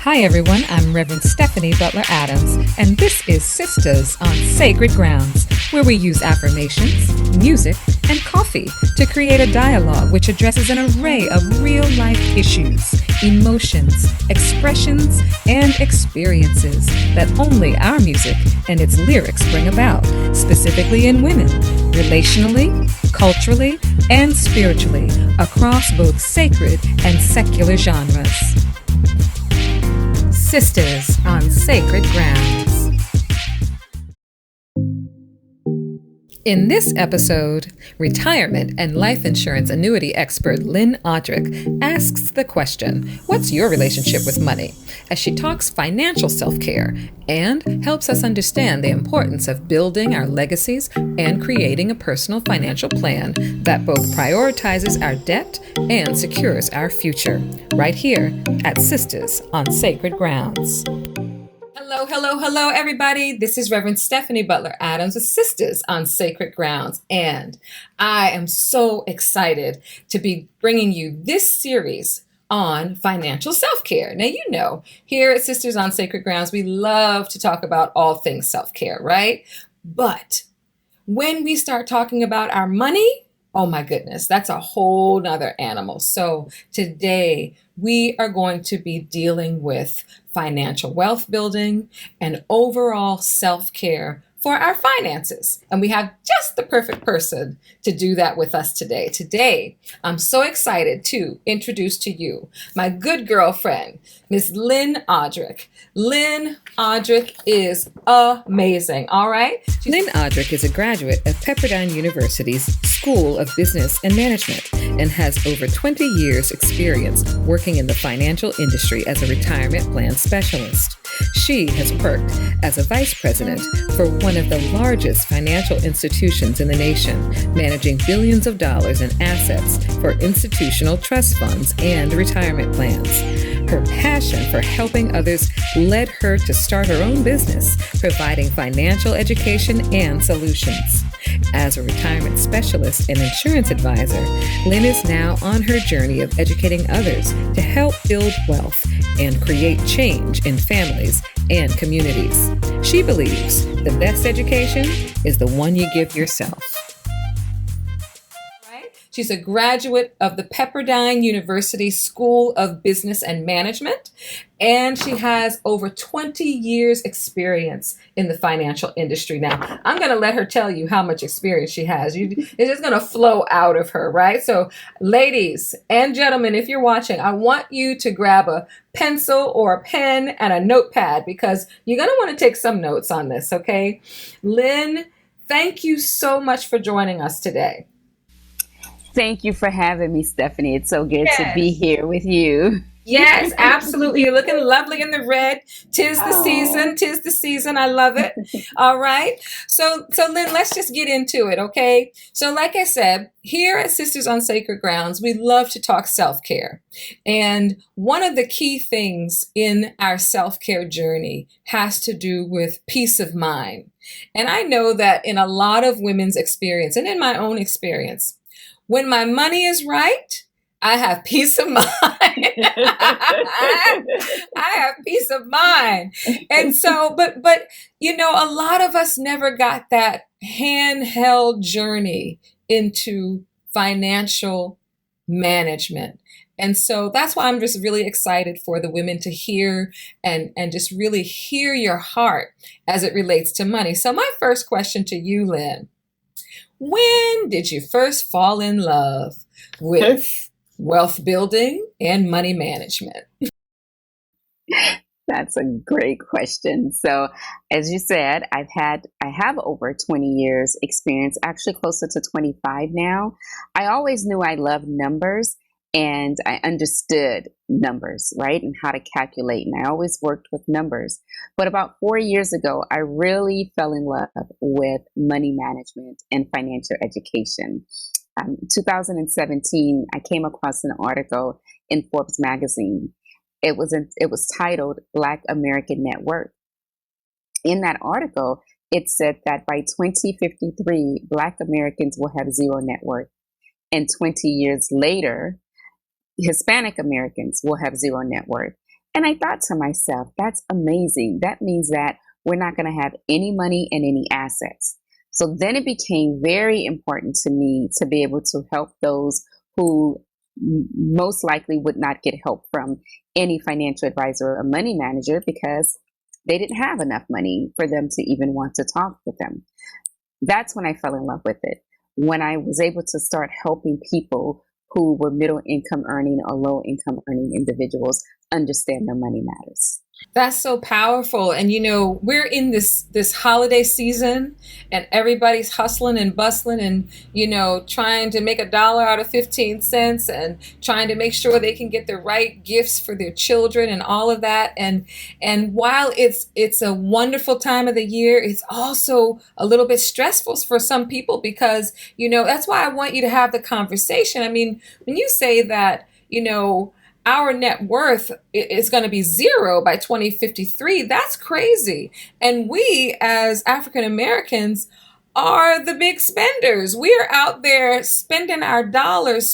Hi, everyone. I'm Reverend Stephanie Butler Adams, and this is Sisters on Sacred Grounds, where we use affirmations, music, and coffee to create a dialogue which addresses an array of real life issues, emotions, expressions, and experiences that only our music and its lyrics bring about, specifically in women, relationally, culturally, and spiritually, across both sacred and secular genres. Sisters on Sacred Grounds. In this episode, retirement and life insurance annuity expert Lynn Odrick asks the question, what's your relationship with money? As she talks financial self-care and helps us understand the importance of building our legacies and creating a personal financial plan that both prioritizes our debt and secures our future, right here at Sisters on Sacred Grounds. Hello, everybody. This is Reverend Stephanie Butler Adams with Sisters on Sacred Grounds, and I am so excited to be bringing you this series on financial self-care. Now, you know, here at Sisters on Sacred Grounds, we love to talk about all things self-care, right? But when we start talking about our money, oh my goodness, that's a whole nother animal. So today we are going to be dealing with financial wealth building and overall self-care for our finances. And we have just the perfect person to do that with us today. Today, I'm so excited to introduce to you my good girlfriend, Miss Lynn Odrick. Lynn Odrick is amazing, all right? Lynn Odrick is a graduate of Pepperdine University's School of Business and Management and has over 20 years experience working in the financial industry as a retirement plan specialist. She has worked as a vice president for one of the largest financial institutions in the nation, managing billions of dollars in assets for institutional trust funds and retirement plans. Her passion for helping others led her to start her own business, providing financial education and solutions. As a retirement specialist and insurance advisor, Lynn is now on her journey of educating others to help build wealth and create change in families and communities. She believes the best education is the one you give yourself. She's a graduate of the Pepperdine University School of Business and Management, and she has over 20 years experience in the financial industry. Now, I'm going to let her tell you how much experience she has. It's just going to flow out of her, right? So, ladies and gentlemen, if you're watching, I want you to grab a pencil or a pen and a notepad because you're going to want to take some notes on this, okay? Lynn, thank you so much for joining us today. Thank you for having me, Stephanie. It's so good to be here with you. Yes, absolutely. You're looking lovely in the red. Tis the season. Tis the season. I love it. All right. So Lynn, let's just get into it, okay? So like I said, here at Sisters on Sacred Grounds, we love to talk self-care. And one of the key things in our self-care journey has to do with peace of mind. And I know that in a lot of women's experience and in my own experience, when my money is right, I have peace of mind. I have peace of mind. And so, but you know, a lot of us never got that handheld journey into financial management. And so that's why I'm just really excited for the women to hear and just really hear your heart as it relates to money. So my first question to you, Lynn, when did you first fall in love with wealth building and money management? That's a great question. So, as you said, I have over 20 years experience, actually closer to 25 now. I always knew I loved numbers and I understood numbers, right? And how to calculate. And I always worked with numbers. But about 4 years ago, I really fell in love with money management and financial education. 2017, I came across an article in Forbes magazine. It was titled Black American Net Worth. In that article, it said that by 2053, Black Americans will have zero net worth. And 20 years later, Hispanic Americans will have zero net worth. And I thought to myself, that's amazing. That means that we're not going to have any money and any assets. So then it became very important to me to be able to help those who most likely would not get help from any financial advisor or money manager because they didn't have enough money for them to even want to talk with them. That's when I fell in love with it. When I was able to start helping people who were middle income earning or low income earning individuals understand their money matters. That's so powerful. And we're in this holiday season and everybody's hustling and bustling and trying to make a dollar out of 15 cents and trying to make sure they can get the right gifts for their children and all of that. And while it's a wonderful time of the year, it's also a little bit stressful for some people because that's why I want you to have the conversation. I mean, when you say that, our net worth is going to be zero by 2053. That's crazy. And we as African Americans are the big spenders. We're out there spending our dollars,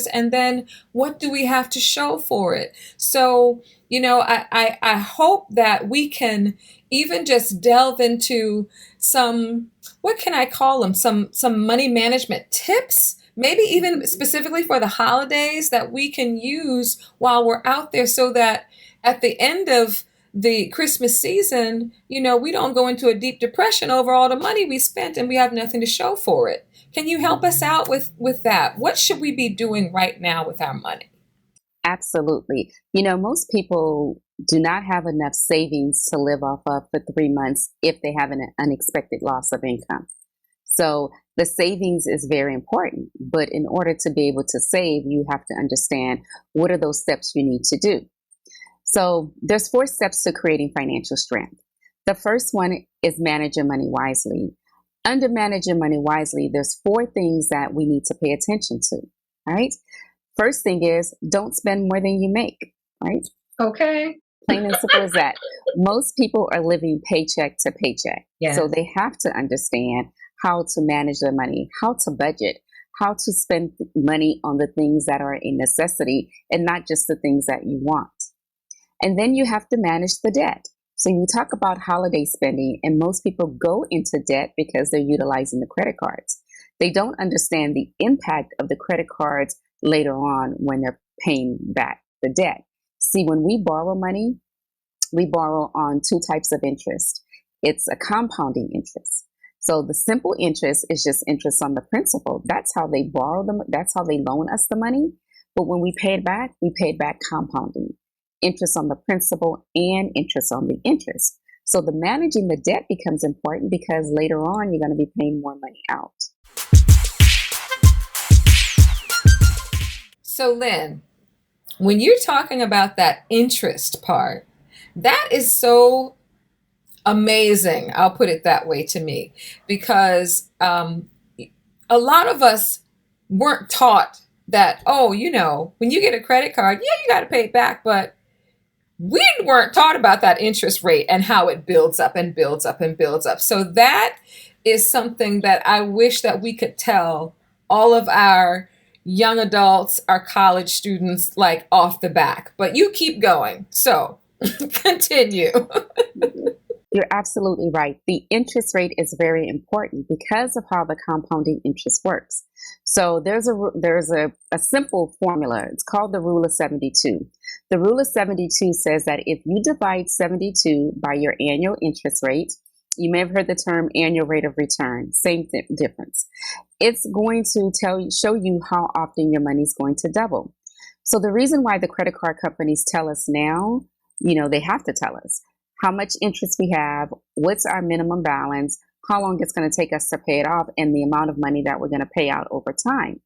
and then what do we have to show for it? So, I hope that we can even just delve into some, what can I call them? Some money management tips, maybe even specifically for the holidays that we can use while we're out there so that at the end of the Christmas season, we don't go into a deep depression over all the money we spent and we have nothing to show for it. Can you help us out with that? What should we be doing right now with our money? Absolutely. Most people do not have enough savings to live off of for 3 months if they have an unexpected loss of income. So the savings is very important, but in order to be able to save, you have to understand what are those steps you need to do. So there's 4 steps to creating financial strength. The first one is manage your money wisely. Under manage your money wisely, there's 4 things that we need to pay attention to. All right. First thing is don't spend more than you make. Right. Okay. Plain and simple as that. Most people are living paycheck to paycheck. Yes. So they have to understand how to manage their money, how to budget, how to spend money on the things that are a necessity and not just the things that you want. And then you have to manage the debt. So you talk about holiday spending, and most people go into debt because they're utilizing the credit cards. They don't understand the impact of the credit cards later on when they're paying back the debt. See, when we borrow money, we borrow on 2 types of interest. It's a compounding interest. So the simple interest is just interest on the principal. That's how they borrow them. That's how they loan us the money. But when we pay it back compounding. Interest on the principal and interest on the interest. So the managing the debt becomes important because later on you're going to be paying more money out. So Lynn, when you're talking about that interest part, that is so amazing. I'll put it that way to me, because a lot of us weren't taught that, when you get a credit card, yeah, you got to pay it back. But we weren't taught about that interest rate and how it builds up and builds up and builds up. So that is something that I wish that we could tell all of our young adults, our college students, like off the back. But you keep going. So continue. You're absolutely right. The interest rate is very important because of how the compounding interest works. So there's a simple formula. It's called the rule of 72. The rule of 72 says that if you divide 72 by your annual interest rate, you may have heard the term annual rate of return, same difference. It's going to show you how often your money is going to double. So the reason why the credit card companies tell us now, they have to tell us how much interest we have, what's our minimum balance, how long it's going to take us to pay it off, and the amount of money that we're going to pay out over time.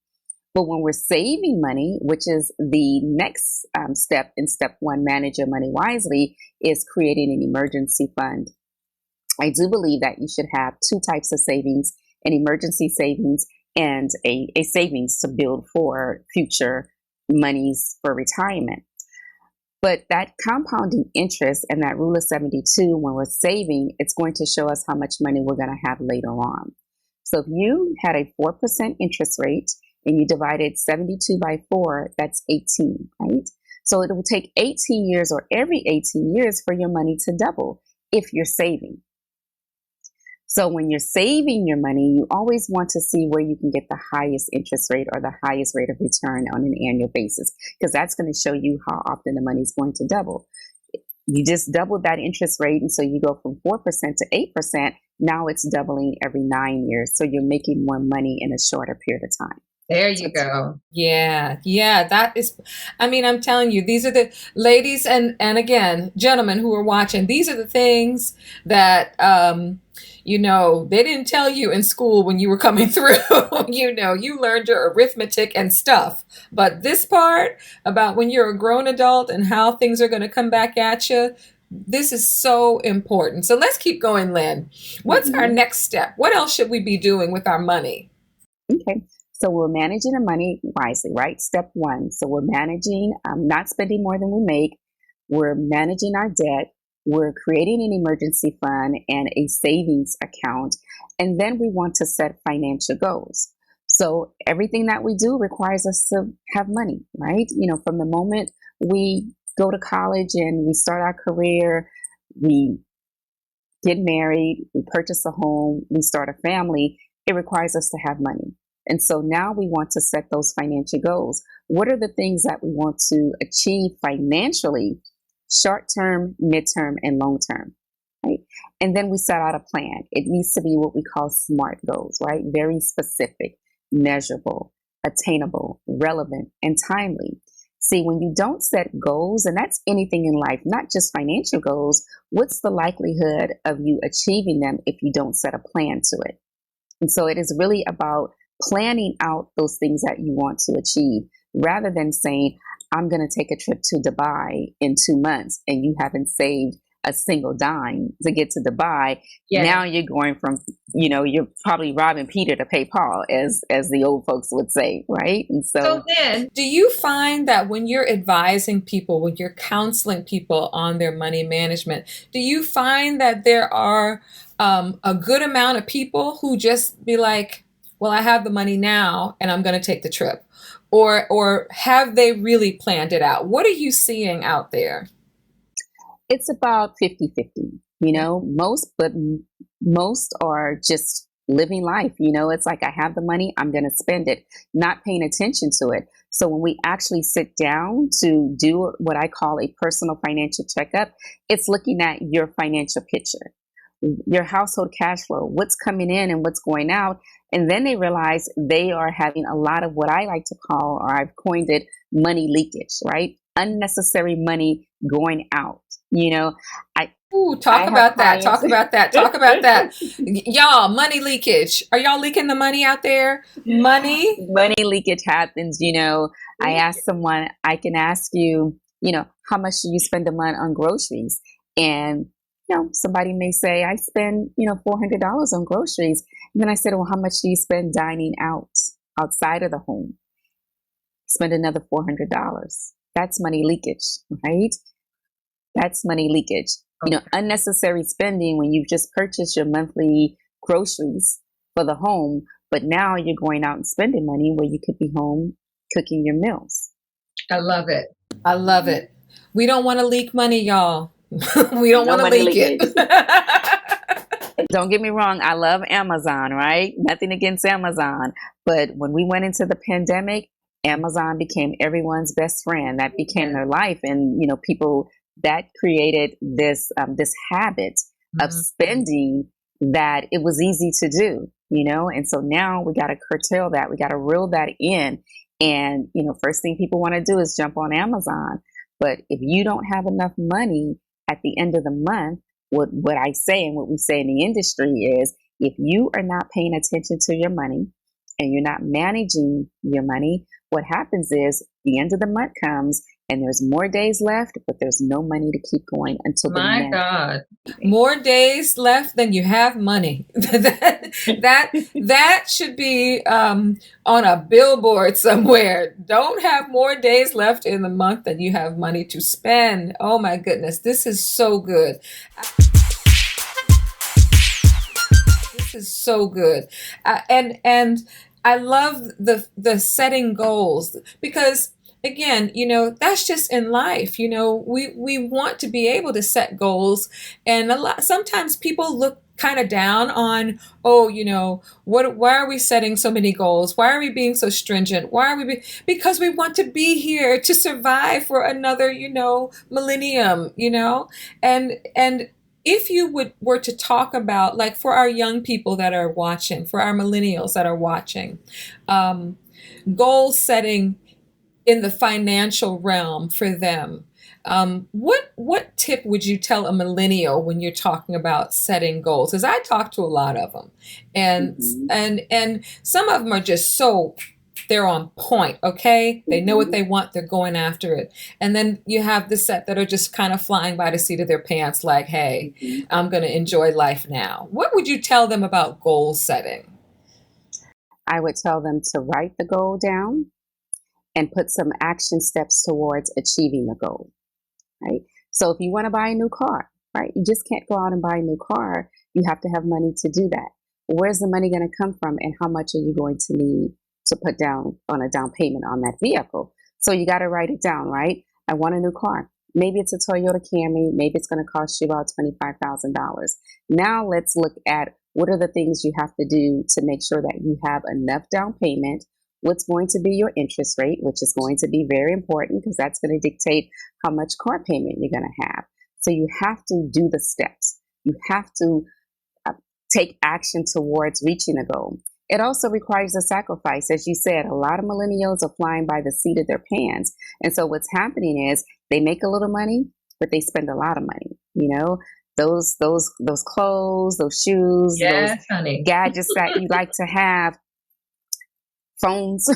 But when we're saving money, which is the next step in step 1, manage your money wisely, is creating an emergency fund. I do believe that you should have 2 types of savings, an emergency savings and a savings to build for future monies for retirement. But that compounding interest and that rule of 72, when we're saving, it's going to show us how much money we're going to have later on. So if you had a 4% interest rate and you divided 72 by 4, that's 18, right? So it will take 18 years or every 18 years for your money to double if you're saving. So when you're saving your money, you always want to see where you can get the highest interest rate or the highest rate of return on an annual basis, because that's going to show you how often the money is going to double. You just doubled that interest rate, and so you go from 4% to 8%. Now it's doubling every 9 years. So you're making more money in a shorter period of time. There you go. Yeah. Yeah. That is, I mean, I'm telling you, these are the ladies and again, gentlemen who are watching, these are the things that, they didn't tell you in school when you were coming through. You learned your arithmetic and stuff. But this part about when you're a grown adult and how things are going to come back at you, this is so important. So let's keep going, Lynn. What's our next step? What else should we be doing with our money? Okay. So we're managing the money wisely, right? Step one. So we're managing, not spending more than we make. We're managing our debt. We're creating an emergency fund and a savings account. And then we want to set financial goals. So everything that we do requires us to have money, right? From the moment we go to college and we start our career, we get married, we purchase a home, we start a family, it requires us to have money. And so now we want to set those financial goals. What are the things that we want to achieve financially, short term, midterm, and long term, right? And then we set out a plan. It needs to be what we call SMART goals, right? Very specific, measurable, attainable, relevant, and timely. See, when you don't set goals, and that's anything in life, not just financial goals, what's the likelihood of you achieving them if you don't set a plan to it? And so it is really about planning out those things that you want to achieve, rather than saying, I'm going to take a trip to Dubai in 2 months and you haven't saved a single dime to get to Dubai. Yeah. Now you're going from, you're probably robbing Peter to pay Paul, as the old folks would say, right? And so then, do you find that when you're advising people, when you're counseling people on their money management, do you find that there are a good amount of people who just be like, well, I have the money now and I'm going to take the trip? Or have they really planned it out? What are you seeing out there? It's about 50-50, most are just living life. It's like, I have the money, I'm going to spend it, not paying attention to it. So when we actually sit down to do what I call a personal financial checkup, it's looking at your financial picture, your household cash flow, what's coming in and what's going out. And then they realize they are having a lot of what I like to call, or I've coined it, money leakage, right? Unnecessary money going out. Talk about that. Y'all, money leakage. Are y'all leaking the money out there? Money leakage happens. I ask someone, I can ask you, how much do you spend a month on groceries? And somebody may say, I spend, $400 on groceries. And then I said, well, how much do you spend dining out outside of the home? Spend another $400. That's money leakage, right? That's money leakage. Okay. Unnecessary spending when you've just purchased your monthly groceries for the home, but now you're going out and spending money where you could be home cooking your meals. I love it. We don't want to leak money, y'all. We don't want to leak it. Don't get me wrong. I love Amazon, right? Nothing against Amazon. But when we went into the pandemic, Amazon became everyone's best friend. That became their life. And, people, that created this habit of spending that it was easy to do, And so now we got to curtail that. We got to reel that in. And, first thing people want to do is jump on Amazon. But if you don't have enough money at the end of the month, what I say and what we say in the industry is, if you are not paying attention to your money and you're not managing your money, what happens is the end of the month comes and there's more days left, but there's no money to keep going until the My God, more days left than you have money. that should be on a billboard somewhere. Don't have more days left in the month than you have money to spend. Oh my goodness, this is so good. This is so good, and I love the setting goals, because again, that's just in life. We want to be able to set goals, and sometimes people look kind of down on, oh, why are we setting so many goals? Why are we being so stringent? Why are because we want to be here to survive for another, millennium, and if you were to talk about, like, for our young people that are watching, for our millennials that are watching, um, goal setting in the financial realm for them. What tip would you tell a millennial when you're talking about setting goals? Because I talk to a lot of them, and Mm-hmm. and some of them are just so, they're on point. Okay, they know what Mm-hmm. they want, they're going after it. And then you have the set that are just kind of flying by the seat of their pants, like, hey, Mm-hmm. I'm going to enjoy life now. What would you tell them about goal setting? I would tell them to write the goal down and put some action steps towards achieving the goal, right? So if you want to buy a new car, right, you just can't go out and buy a new car. You have to have money to do that. Where's the money going to come from, and how much are you going to need to put down on a down payment on that vehicle? So you got to write it down, right? I want a new car. Maybe it's a Toyota Camry. Maybe it's going to cost you about $25,000. Now let's look at what are the things you have to do to make sure that you have enough down payment. What's going to be your interest rate, which is going to be very important because that's going to dictate how much car payment you're going to have. So you have to do the steps. You have to uh, take action towards reaching a goal. It also requires a sacrifice. As you said, a lot of millennials are flying by the seat of their pants. And so what's happening is they make a little money, but they spend a lot of money. Those clothes, those shoes, those Yes, honey. gadgets that you like to have, phones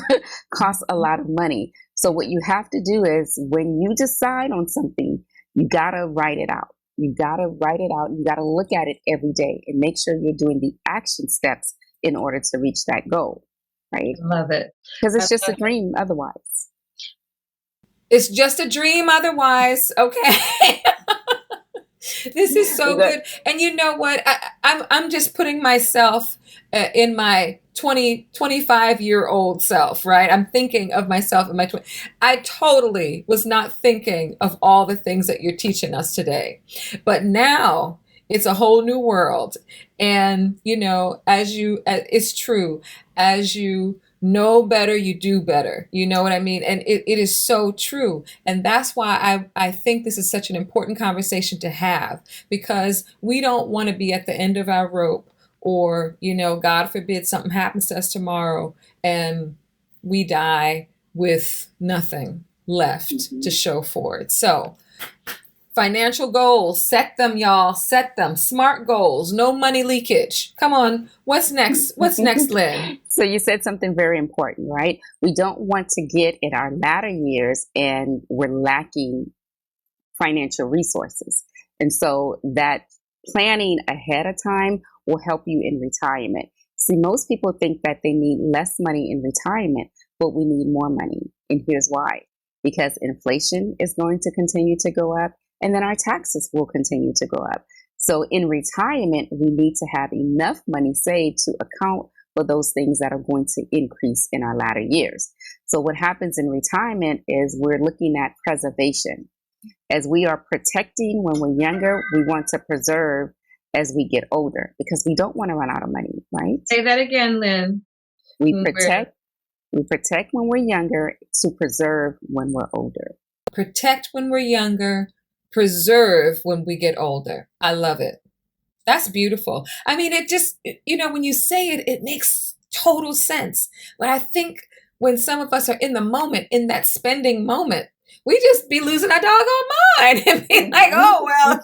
cost a lot of money. So what you have to do is when you decide on something, you got to write it out. You got to write it out. You got to look at it every day and make sure you're doing the action steps in order to reach that goal, right? Love it. Because I it's just a love it. dream otherwise. It's just a dream otherwise. Okay. This is so Good. good. And you know what? I'm just putting myself in my 25-year-old self, right? I'm thinking of myself in my 20. I totally was not thinking of all the things that you're teaching us today. But now it's a whole new world. And, it's true, as you know better, you do better. You know what I mean? And it is so true. And that's why I think this is such an important conversation to have, because we don't want to be at the end of our rope, or, God forbid something happens to us tomorrow and we die with nothing left to Mm-hmm. show for it. So, financial goals, set them, y'all. Set them. Smart goals, no money leakage. Come on. What's next? What's next, Lynn? So you said something very important, right? We don't want to get in our latter years and we're lacking financial resources. And so that planning ahead of time will help you in retirement. See, most people think that they need less money in retirement, but we need more money. And here's why. Because inflation is going to continue to go up, and then our taxes will continue to go up. So in retirement, we need to have enough money saved to account for those things that are going to increase in our latter years. So what happens in retirement is we're looking at preservation. As we are protecting when we're younger, we want to preserve as we get older because we don't want to run out of money, right? Say that again, Lynn. We When protect when we're younger to preserve when we're older. Protect when we're younger, preserve when we get older. I love it. That's beautiful. I mean, it just, when you say it, it makes total sense. But I think when some of us are in the moment, in that spending moment, we just be losing our doggone mind and be like, oh, well,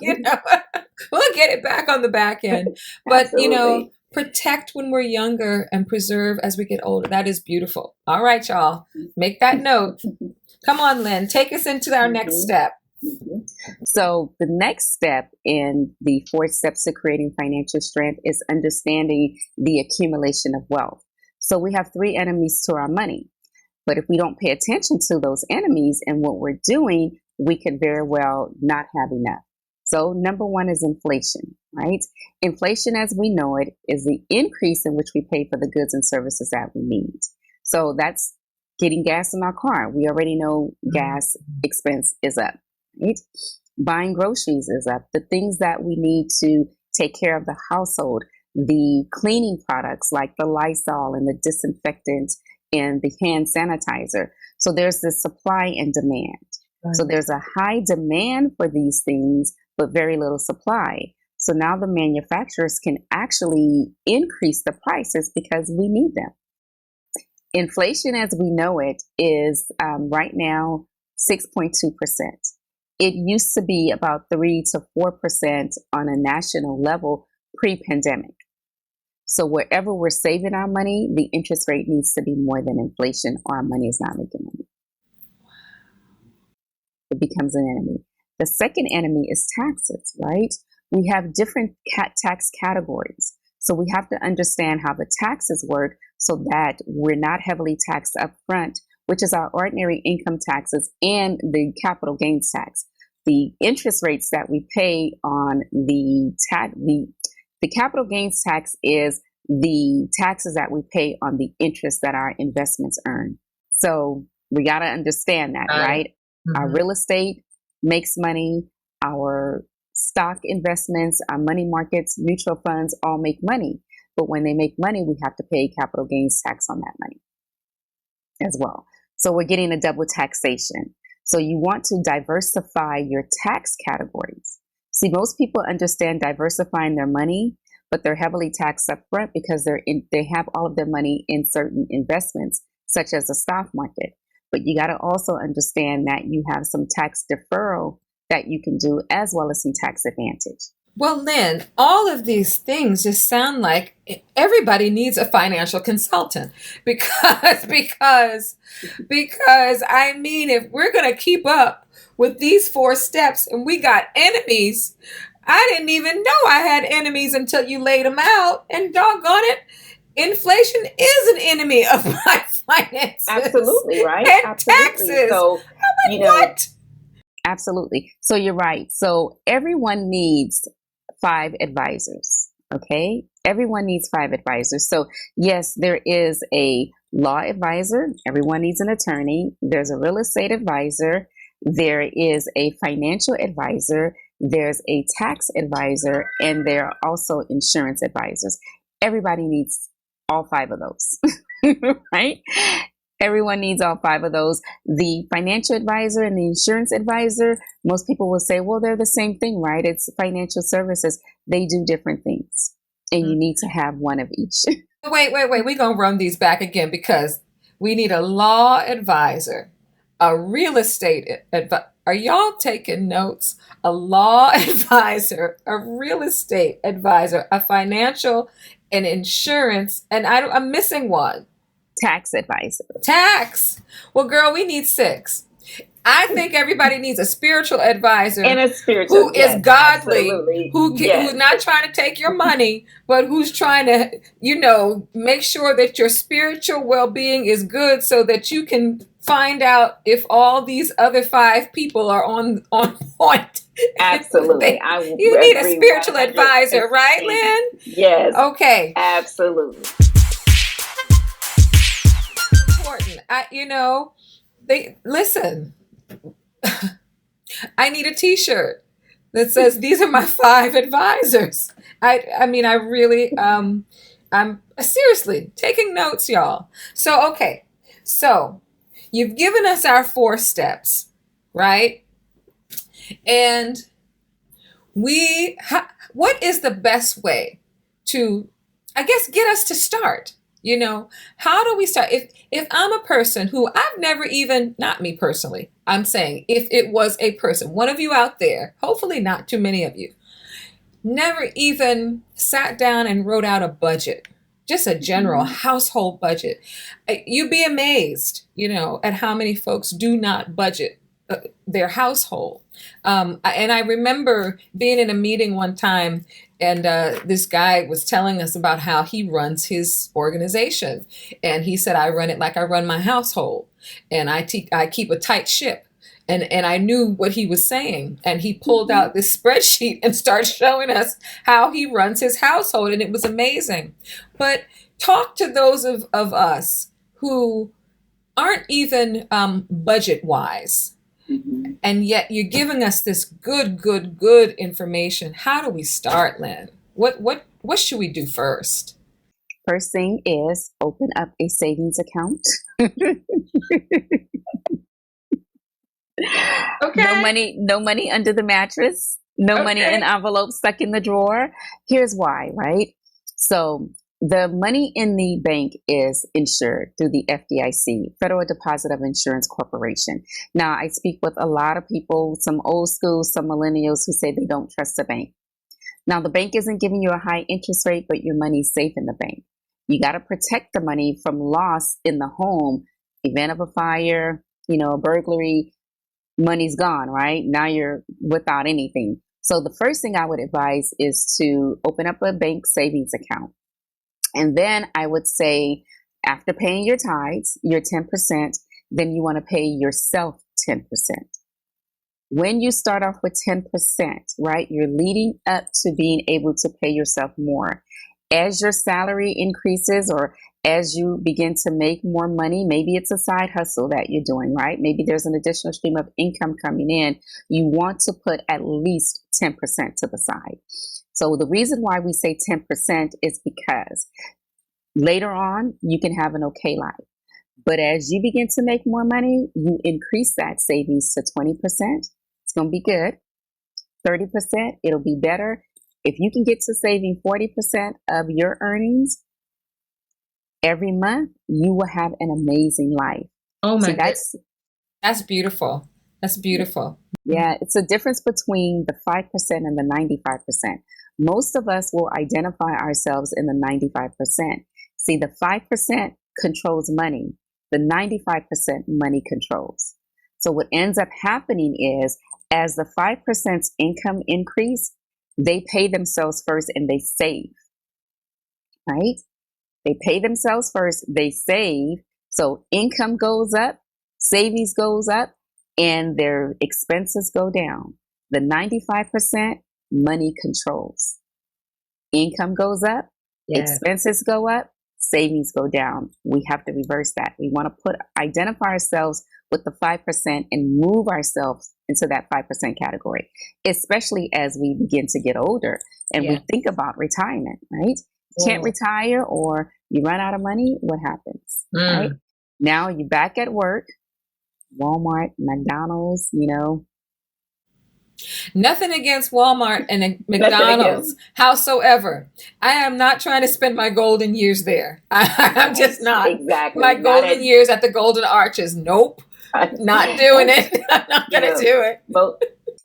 we'll get it back on the back end. But, Absolutely. protect when we're younger and preserve as we get older. That is beautiful. All right, y'all. Make that note. Come on, Lynn. Take us into our next step. So the next step in the 4 steps to creating financial strength is understanding the accumulation of wealth. So we have 3 enemies to our money. But if we don't pay attention to those enemies and what we're doing, we could very well not have enough. So number 1 is inflation, right? Inflation as we know it is the increase in which we pay for the goods and services that we need. So that's Getting gas in our car. We already know gas expense is up. Right? Buying groceries is up. The things that we need to take care of the household, the cleaning products like the Lysol and the disinfectant and the hand sanitizer. So there's this supply and demand. Right. So there's a high demand for these things, but very little supply. So now the manufacturers can actually increase the prices because we need them. Inflation as we know it is right now 6.2%. It used to be about 3 to 4% on a national level pre-pandemic. So wherever we're saving our money, the interest rate needs to be more than inflation, or our money is not making money. It becomes an enemy. The second enemy is taxes, right? We have different tax categories. So we have to understand how the taxes work so that we're not heavily taxed up front, which is our ordinary income taxes and the capital gains tax. The interest rates that we pay on the capital gains tax is the taxes that we pay on the interest that our investments earn. So we got to understand that, right? Mm-hmm. Our real estate makes money. Our stock investments, our money markets, mutual funds all make money. But when they make money, we have to pay capital gains tax on that money as well. So we're getting a double taxation. So you want to diversify your tax categories. See, most people understand diversifying their money, but they're heavily taxed up front because they have all of their money in certain investments, such as the stock market. But you got to also understand that you have some tax deferral that you can do, as well as some tax advantage. Well, Lynn, all of these things just sound like everybody needs a financial consultant because I mean, if we're going to keep up with these 4 steps and we got enemies, I didn't even know I had enemies until you laid them out, and doggone it, inflation is an enemy of my finances. Absolutely, right? And Absolutely. taxes. So, I'm like, what? Absolutely. So you're right. So everyone needs 5 advisors. Okay. Everyone needs 5 advisors. So yes, there is a law advisor. Everyone needs an attorney. There's a real estate advisor. There is a financial advisor. There's a tax advisor, and there are also insurance advisors. Everybody needs all 5 of those, right? Everyone needs all 5 of those. The financial advisor and the insurance advisor, most people will say, well, they're the same thing, right? It's financial services. They do different things, and you need to have one of each. Wait. We're going to run these back again because we need a law advisor, a real estate advisor. Are y'all taking notes? A law advisor, a real estate advisor, a financial and insurance, and I'm missing one. Tax advisor. Tax. Well, girl, we need 6. I think everybody needs a spiritual advisor and a spiritual who is godly, who's not trying to take your money, but who's trying to, make sure that your spiritual well-being is good so that you can find out if all these other 5 people are on point. Absolutely. You need a spiritual advisor, right, Lynn? Yes. Okay. Absolutely. Important. Listen. I need a T-shirt that says these are my 5 advisors. I mean, I really, I'm seriously taking notes, y'all. So, okay. So you've given us our 4 steps, right? And what is the best way to, I guess, get us to start? How do we start? If I'm a person who I've never even, not me personally, I'm saying if it was a person, one of you out there, hopefully not too many of you, never even sat down and wrote out a budget, just a general household budget, you'd be amazed, at how many folks do not budget their household. And I remember being in a meeting one time, and this guy was telling us about how he runs his organization. And he said, I run it like I run my household. And I keep a tight ship. And I knew what he was saying. And he pulled out this spreadsheet and started showing us how he runs his household. And it was amazing. But talk to those of us who aren't even budget wise. Mhm. And yet you're giving us this good information. How do we start, Lynn? What should we do first? First thing is open up a savings account. No Okay. money, no money under the mattress, no money in Okay. envelopes stuck in the drawer. Here's why, right? So the money in the bank is insured through the FDIC, Federal Deposit of Insurance Corporation. Now, I speak with a lot of people, some old school, some millennials who say they don't trust the bank. Now, the bank isn't giving you a high interest rate, but your money's safe in the bank. You got to protect the money from loss in the home, event of a fire, a burglary, money's gone, right? Now you're without anything. So the first thing I would advise is to open up a bank savings account. And then I would say, after paying your tithes, your 10%, then you want to pay yourself 10%. When you start off with 10%, right, you're leading up to being able to pay yourself more. As your salary increases or as you begin to make more money, maybe it's a side hustle that you're doing, right? Maybe there's an additional stream of income coming in. You want to put at least 10% to the side. So the reason why we say 10% is because later on, you can have an okay life. But as you begin to make more money, you increase that savings to 20%. It's going to be good. 30%, it'll be better. If you can get to saving 40% of your earnings every month, you will have an amazing life. Oh my See, goodness. That's beautiful. That's beautiful. yeah, it's a difference between the 5% and the 95%. Most of us will identify ourselves in the 95%. See, the 5% controls money. The 95% money controls. So what ends up happening is as the 5% income increase, they pay themselves first and they save, right? They pay themselves first, they save. So income goes up, savings goes up, and their expenses go down. The 95% money controls. Income goes up, Yes. expenses go up, savings go down. We have to reverse that. We want to identify ourselves with the 5% and move ourselves into that 5% category, especially as we begin to get older and we think about retirement, right? Can't retire or you run out of money, what happens, right? Now you're back at work, Walmart, McDonald's, Nothing against Walmart and Nothing McDonald's, against. howsoever, I am not trying to spend my golden years there. I'm just not. Exactly. My Not golden years at the Golden Arches, nope, not doing it. I'm not going to do it.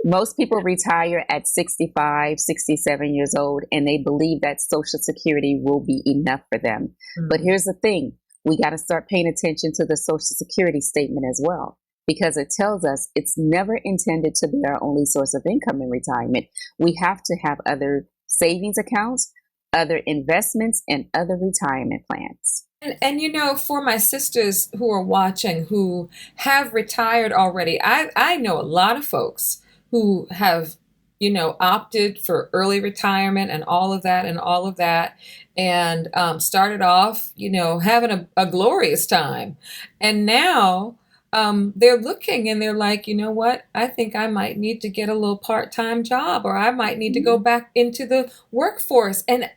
Most people retire at 65, 67 years old, and they believe that Social Security will be enough for them. But here's the thing. We got to start paying attention to the Social Security statement as well, because it tells us it's never intended to be our only source of income in retirement. We have to have other savings accounts, other investments, and other retirement plans. And for my sisters who are watching who have retired already, I know a lot of folks who have, opted for early retirement and all of that and started off, having a glorious time. And now they're looking and they're like, you know what? I think I might need to get a little part-time job, or I might need to go back into the workforce. And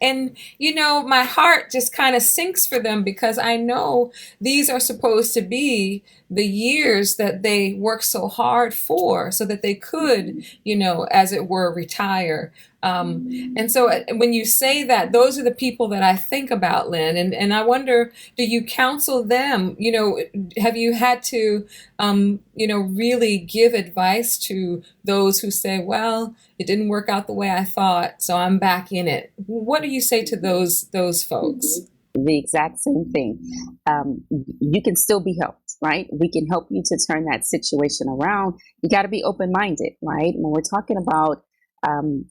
my heart just kind of sinks for them because I know these are supposed to be the years that they work so hard for so that they could, as it were, retire. And so when you say that, those are the people that I think about, Lynn. And I wonder, do you counsel them? Have you had to, really give advice to those who say, well, it didn't work out the way I thought, so I'm back in it. What do you say to those folks? The exact same thing. You can still be helped, right? We can help you to turn that situation around. You got to be open-minded, right? When we're talking about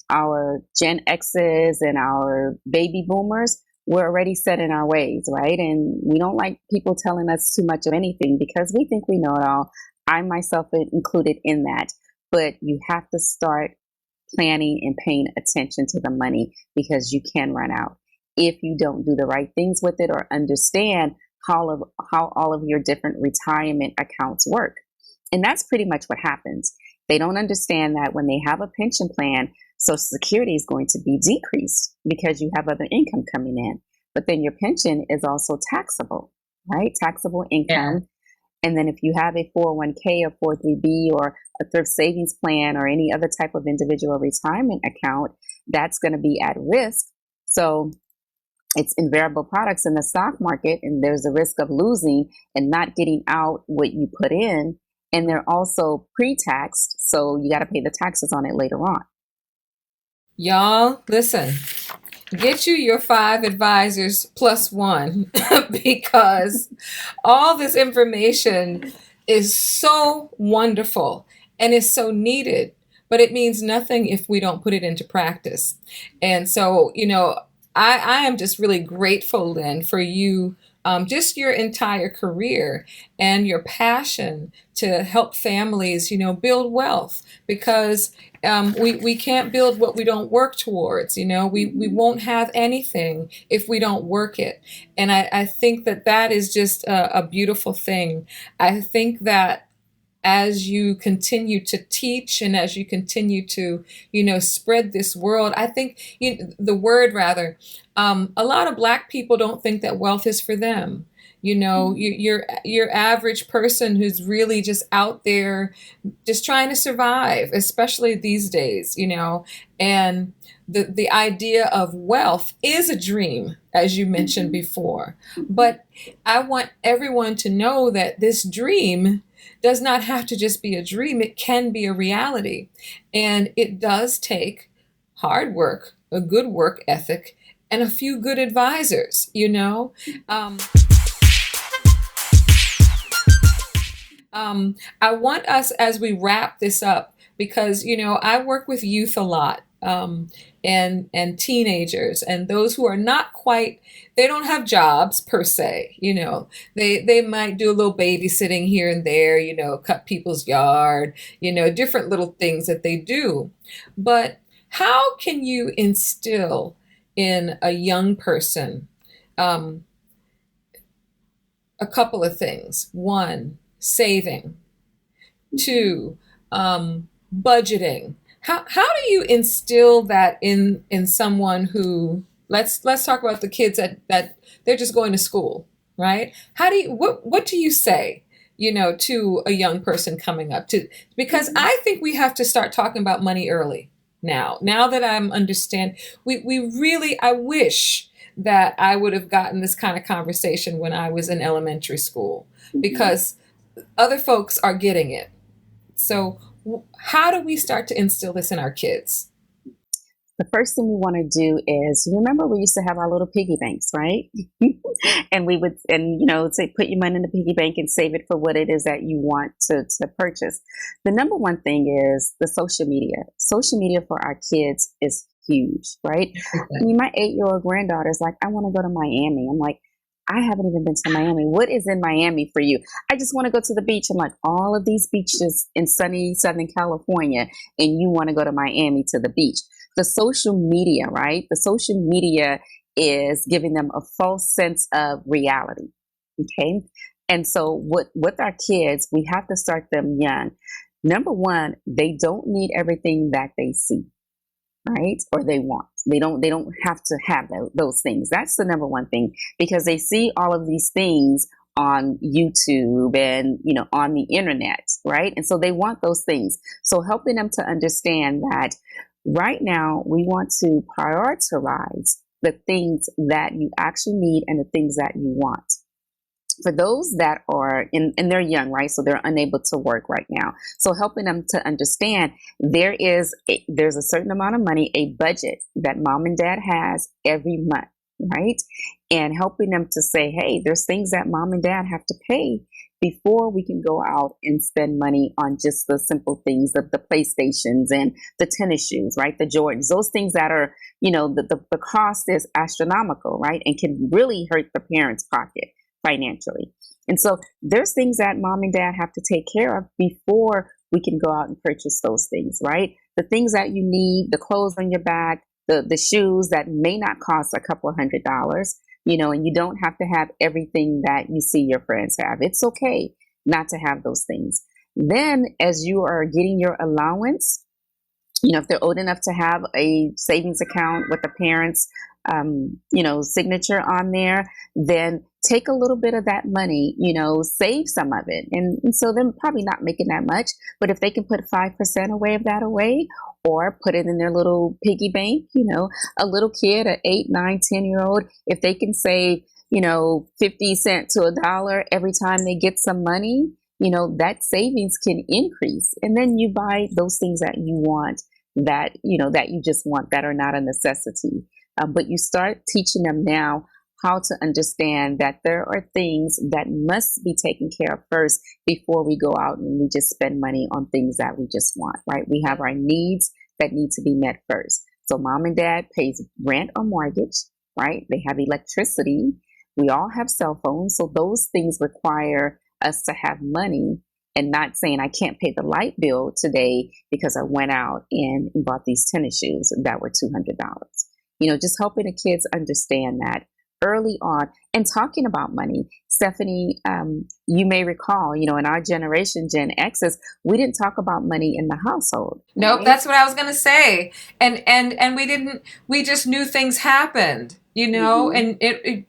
our Gen X's and our baby boomers, we're already set in our ways, right? And we don't like people telling us too much of anything because we think we know it all. I myself included in that. But you have to start planning and paying attention to the money because you can run out if you don't do the right things with it or understand how all of your different retirement accounts work. And that's pretty much what happens. They don't understand that when they have a pension plan, Social Security is going to be decreased because you have other income coming in. But then your pension is also taxable, right? Taxable Yeah. income. And then if you have a 401k or 403b or a thrift savings plan or any other type of individual retirement account, that's going to be at risk. So it's in variable products in the stock market, and there's a risk of losing and not getting out what you put in. And they're also pre-taxed, so you got to pay the taxes on it later on. Y'all, listen, get you your 5 advisors plus one because all this information is so wonderful and is so needed, but it means nothing if we don't put it into practice. And so, I am just really grateful, Lynn, for you, just your entire career and your passion to help families, build wealth because we can't build what we don't work towards. We won't have anything if we don't work it. And I think that is just a beautiful thing. I think that as you continue to teach and as you continue to, spread this world, I think the word rather, a lot of Black people don't think that wealth is for them. Your average person who's really just out there, just trying to survive, especially these days, and the idea of wealth is a dream, as you mentioned before. But I want everyone to know that this dream does not have to just be a dream. It can be a reality. And it does take hard work, a good work ethic, and a few good advisors. I want us, as we wrap this up, because I work with youth a lot, and teenagers and those who are not quite, they don't have jobs per se. They might do a little babysitting here and there, cut people's yard, different little things that they do. But how can you instill in a young person a couple of things? One, saving. Two, budgeting. How do you instill that in someone who, let's talk about the kids that they're just going to school, right? What do you say, to a young person coming up to, because I think we have to start talking about money early now that I'm understand, we really, I wish that I would have gotten this kind of conversation when I was in elementary school, because other folks are getting it. So how do we start to instill this in our kids? The first thing we want to do is, remember we used to have our little piggy banks, right? And we would, say put your money in the piggy bank and save it for what it is that you want to purchase. The number one thing is the social media. Social media for our kids is huge, right? I mean, my 8-year-old granddaughter is like, I want to go to Miami. I'm like, I haven't even been to Miami. What is in Miami for you? I just want to go to the beach. I'm like, all of these beaches in sunny Southern California, and you want to go to Miami to the beach. The social media, right? The social media is giving them a false sense of reality. Okay. And so with our kids, we have to start them young. Number one, they don't need everything that they see, right? Or they want. They don't have to have those things. That's the number one thing, because they see all of these things on YouTube and, on the internet, right? And so they want those things. So helping them to understand that right now we want to prioritize the things that you actually need and the things that you want. For those that are and they're young, right? So they're unable to work right now. So helping them to understand there's a certain amount of money, a budget that mom and dad has every month, right? And helping them to say, hey, there's things that mom and dad have to pay before we can go out and spend money on just the simple things of the PlayStations and the tennis shoes, right? The Jordans, those things that are, the cost is astronomical, right? And can really hurt the parent's pocket financially. And so there's things that mom and dad have to take care of before we can go out and purchase those things, right? The things that you need, the clothes on your back, the shoes that may not cost a couple $100, and you don't have to have everything that you see your friends have. It's okay not to have those things. Then, as you are getting your allowance, if they're old enough to have a savings account with the parents, signature on there, then take a little bit of that money, save some of it. And so they're probably not making that much, but if they can put 5% away of that away, or put it in their little piggy bank, a little kid, an 8, 9, 10-year-old, if they can save, 50 cents to $1 every time they get some money, that savings can increase. And then you buy those things that you want, that you just want, that are not a necessity. But you start teaching them now how to understand that there are things that must be taken care of first before we go out and we just spend money on things that we just want, right? We have our needs that need to be met first. So mom and dad pays rent or mortgage, right? They have electricity. We all have cell phones. So those things require us to have money, and not saying I can't pay the light bill today because I went out and bought these tennis shoes that were $200. Just helping the kids understand that early on, and talking about money. Stephanie, you may recall, in our generation, Gen X's, we didn't talk about money in the household. Nope, right? That's what I was going to say. And we just knew things happened, and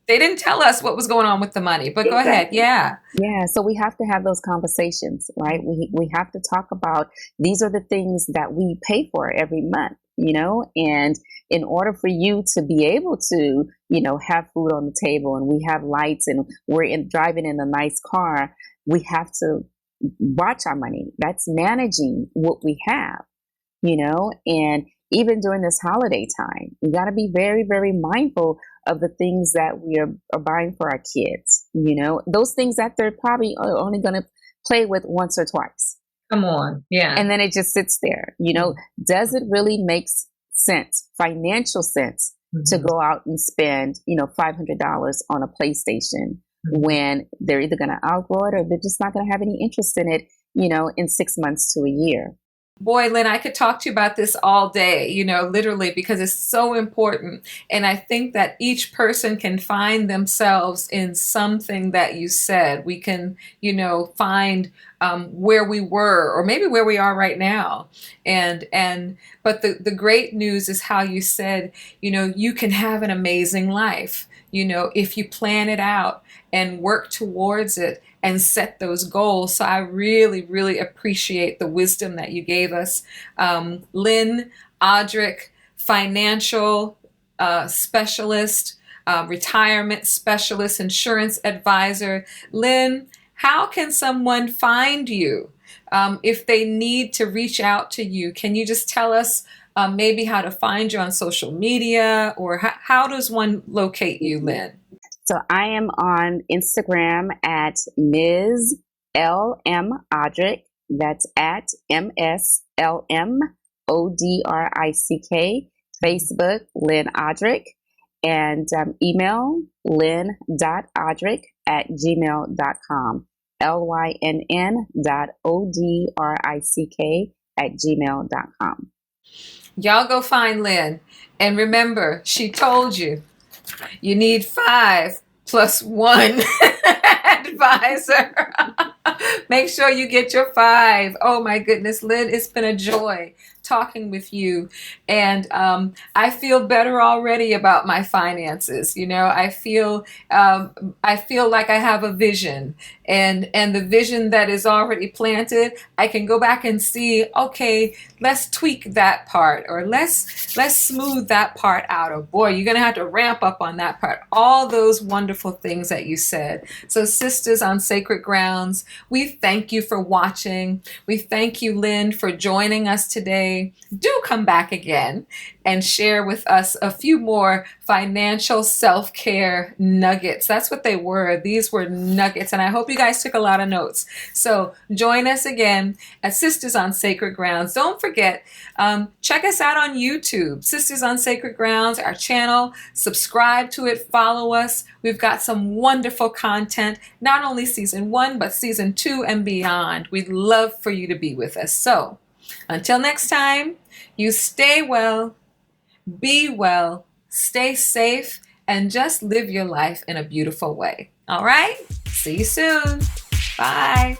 they didn't tell us what was going on with the money, but go ahead. Yeah. Yeah. So we have to have those conversations, right? We have to talk about, these are the things that we pay for every month, and in order for you to be able to, have food on the table, and we have lights, and we're driving in a nice car, we have to watch our money. That's managing what we have, and even during this holiday time, we got to be very, very mindful of the things that we are buying for our kids, those things that they're probably only going to play with once or twice. Come on. Yeah. And then it just sits there, does it really make sense, financial sense, to go out and spend, $500 on a PlayStation when they're either going to outgrow it or they're just not going to have any interest in it, in 6 months to a year. Boy, Lynn, I could talk to you about this all day, literally, because it's so important. And I think that each person can find themselves in something that you said. We can, find where we were, or maybe where we are right now. But the great news is how you said, you can have an amazing life, if you plan it out and work towards it and set those goals. So I really, really appreciate the wisdom that you gave us. Lynn Odrick, financial specialist, retirement specialist, insurance advisor. Lynn, how can someone find you if they need to reach out to you? Can you just tell us maybe how to find you on social media, or how does one locate you, Lynn? So I am on Instagram at Ms. L.M. Odrick. That's at MSLMODRICK. Facebook, Lynn Odrick. And email lynn.odrick@gmail.com. LYNN.ODRICK@gmail.com. Y'all go find Lynn. And remember, she told you, you need 5 + 1 advisor. Make sure you get your 5. Oh my goodness, Lynn, it's been a joy talking with you. And I feel better already about my finances. I feel like I have a vision, and the vision that is already planted, I can go back and see, okay, let's tweak that part, or let's smooth that part out. Or boy, you're going to have to ramp up on that part. All those wonderful things that you said. So Sisters on Sacred Grounds, we thank you for watching. We thank you, Lynn, for joining us today. Do come back again and share with us a few more financial self-care nuggets. That's what they were. These were nuggets, and I hope you guys took a lot of notes. So join us again at Sisters on Sacred Grounds. Don't forget, check us out on YouTube, Sisters on Sacred Grounds, our channel. Subscribe to it, follow us. We've got some wonderful content, not only season 1, but season 2 and beyond. We'd love for you to be with us. So until next time, you stay well, be well, stay safe, and just live your life in a beautiful way. All right? See you soon. Bye.